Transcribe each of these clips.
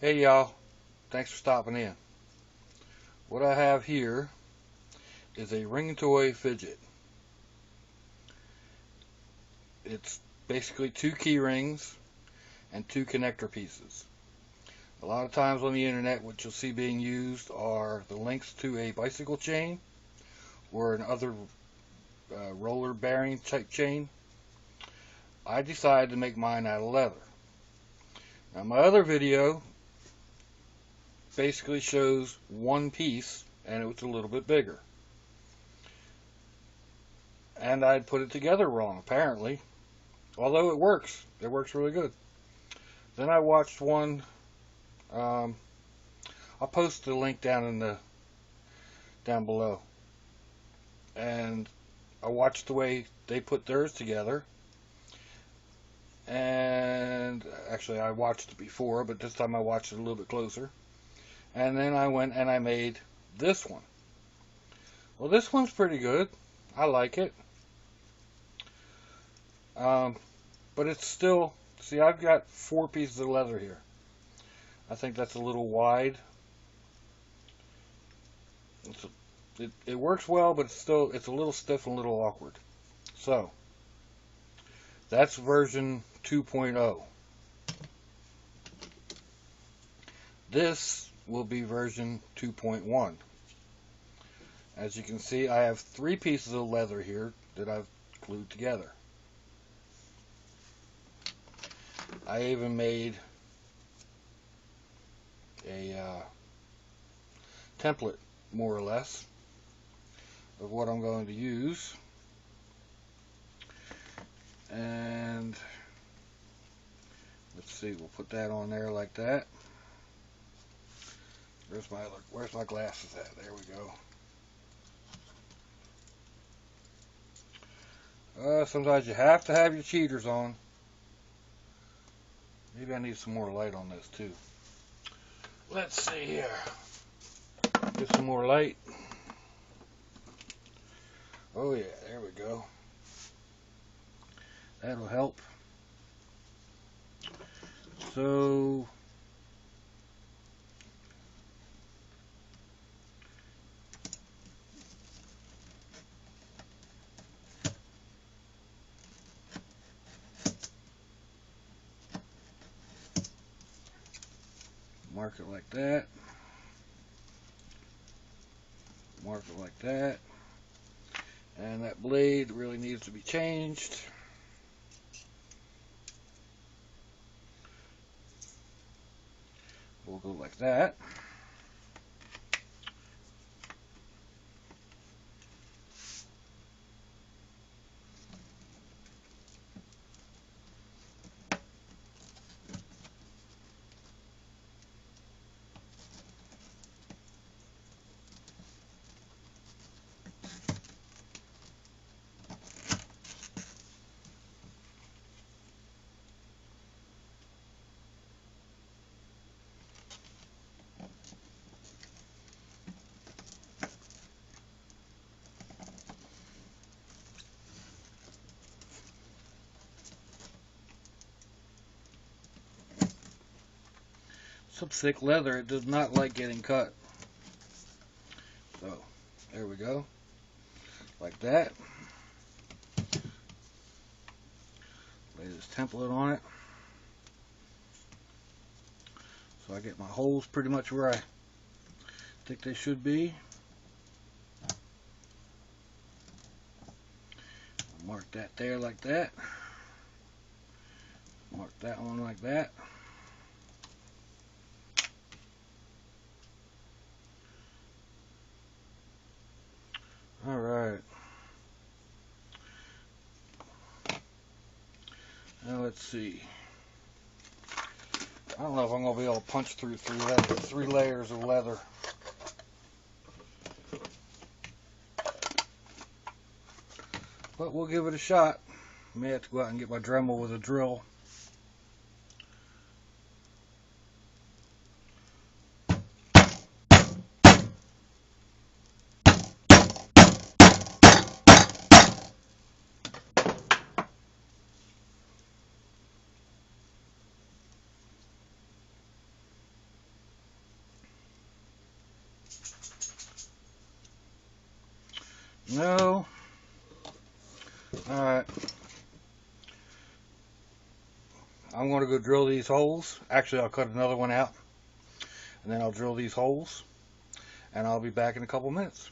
Hey y'all, thanks for stopping in. What I have here is a ring toy fidget. It's basically two key rings and two connector pieces. A lot of times on the internet what you'll see being used are the links to a bicycle chain or another roller bearing type chain. I decided to make mine out of leather. Now my other video basically shows one piece and it was a little bit bigger. And I'd put it together wrong, apparently. Although it works. It works really good. Then I watched one. I'll post the link down below. And I watched the way they put theirs together. And actually I watched it before, but this time I watched it a little bit closer. And then I went and I made this one. Well, this one's pretty good. I like it. But it's still, see, I've got 4 pieces of leather here. I think that's a little wide. It works well, but it's a little stiff and a little awkward. So, that's version 2.0. This will be version 2.1. As you can see, I have 3 pieces of leather here that I've glued together. I even made a template, more or less, of what I'm going to use. And let's see, we'll put that on there like that. Where's my glasses at? There we go. Sometimes you have to have your cheaters on. Maybe I need some more light on this too. Let's see here. Get some more light. Oh yeah, there we go. That'll help. So mark it like that. Mark it like that. And that blade really needs to be changed. We'll go like that. Some thick leather, it does not like getting cut. So, there we go. Like that. Lay this template on it. So I get my holes pretty much where I think they should be. Mark that there like that. Mark that one like that. Alright. Now let's see. I don't know if I'm going to be able to punch through 3 layers of leather. But we'll give it a shot. May have to go out and get my Dremel with a drill. No. Alright. I'm going to go drill these holes. Actually, I'll cut another one out. And then I'll drill these holes. And I'll be back in a couple minutes.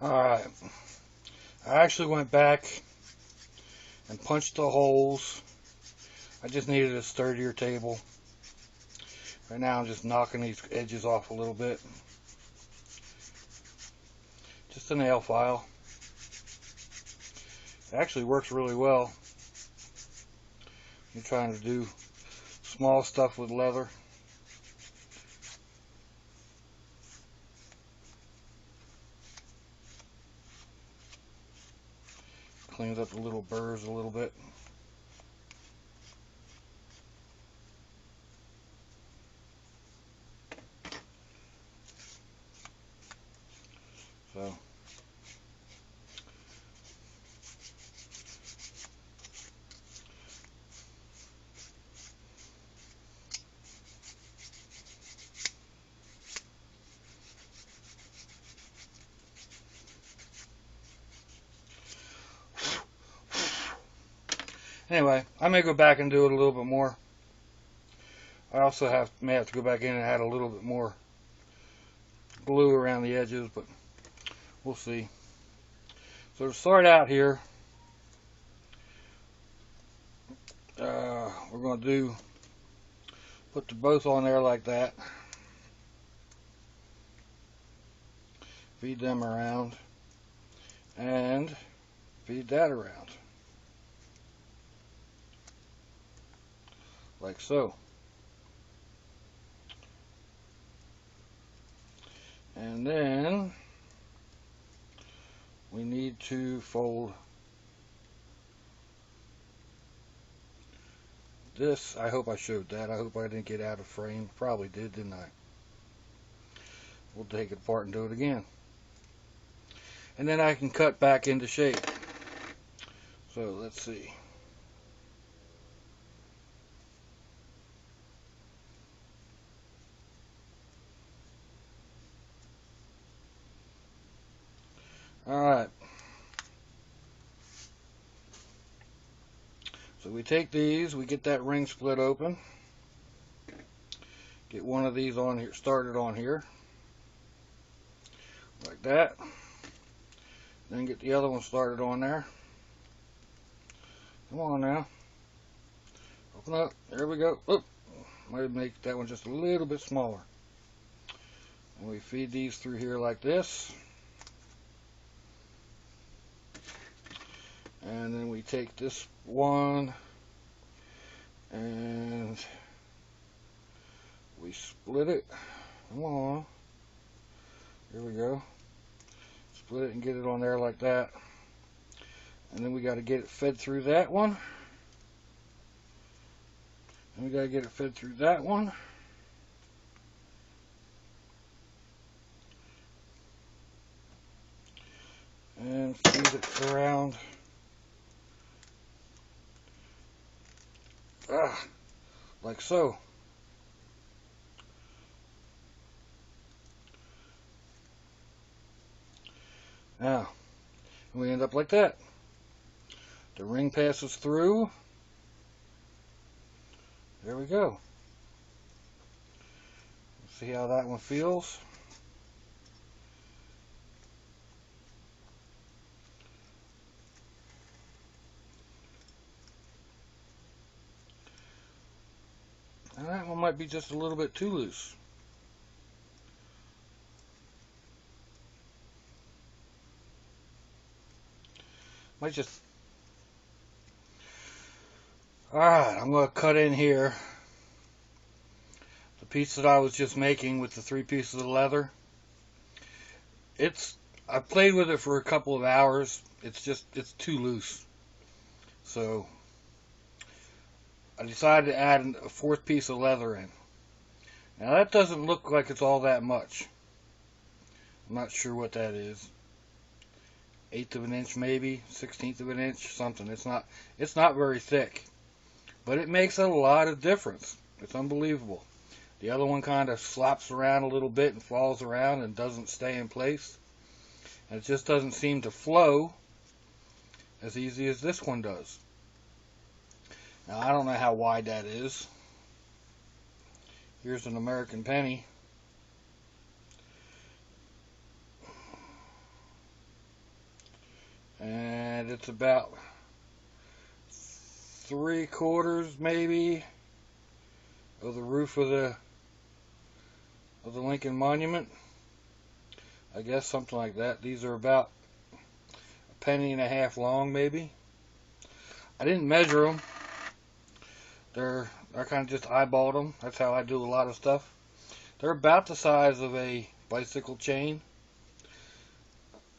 Alright. I actually went back and punched the holes. I just needed a sturdier table. Right now I'm just knocking these edges off a little bit. Just a nail file. It actually works really well. You're trying to do small stuff with leather. Cleans up the little burrs a little bit. So anyway, I may go back and do it a little bit more. I also may have to go back in and add a little bit more glue around the edges, but we'll see. So to start out here, we're going to put the both on there like that. Feed them around and feed that around. Like so. And then we need to fold this. I hope I showed that. I hope I didn't get out of frame. Probably did, didn't I? We'll take it apart and do it again. And then I can cut back into shape. So let's see. Alright. So we take these, we get that ring split open. Get one of these on here, started on here. Like that. Then get the other one started on there. Come on now. Open up. There we go. Oop. Might make that one just a little bit smaller. And we feed these through here like this. And then we take this one and we split it. Come on. Here we go. Split it and get it on there like that. And then we got to get it fed through that one. And we got to get it fed through that one. And feed it around. Like so. Now, we end up like that. The ring passes through. There we go. See how that one feels. And that one might be just a little bit too loose. Might just... Alright, I'm going to cut in here the piece that I was just making with the 3 pieces of leather. I played with it for a couple of hours. It's too loose. So I decided to add a 4th piece of leather in. Now that doesn't look like it's all that much. I'm not sure what that is. 1/8 of an inch maybe, 1/16 of an inch, something. It's not very thick. But it makes a lot of difference. It's unbelievable. The other one kind of flops around a little bit and falls around and doesn't stay in place. And it just doesn't seem to flow as easy as this one does. Now, I don't know how wide that is. Here's an American penny. And it's about 3/4 maybe of the roof of the Lincoln Monument. I guess something like that. These are about 1.5 pennies long, maybe. I didn't measure them. I kind of just eyeballed them. That's how I do a lot of stuff. They're about the size of a bicycle chain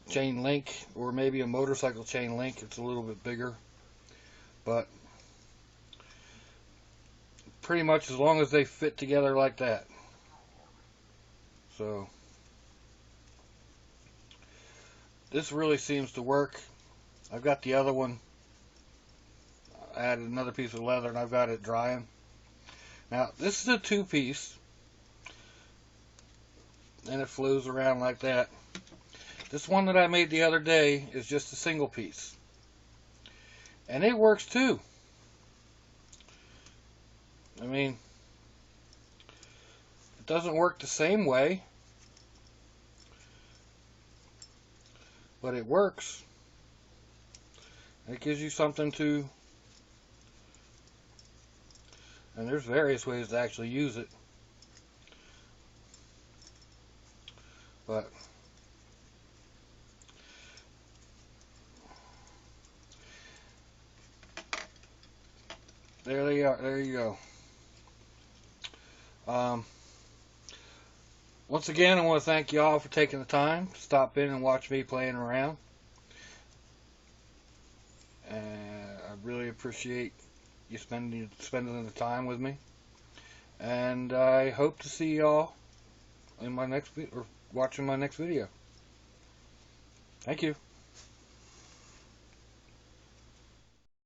link, or maybe a motorcycle chain link. It's a little bit bigger, but pretty much as long as they fit together like that. So this really seems to work. I've got the other one. I added another piece of leather and I've got it drying. Now this is a 2-piece and it flows around like that. This one that I made the other day is just a single piece. And it works too. I mean, it doesn't work the same way, but it works. It gives you something to, and there's various ways to actually use it. But there they are. There you go. Once again, I want to thank you all for taking the time to stop in and watch me playing around. And I really appreciate you spending the time with me. And I hope to see y'all in my next or watching my next video. Thank you.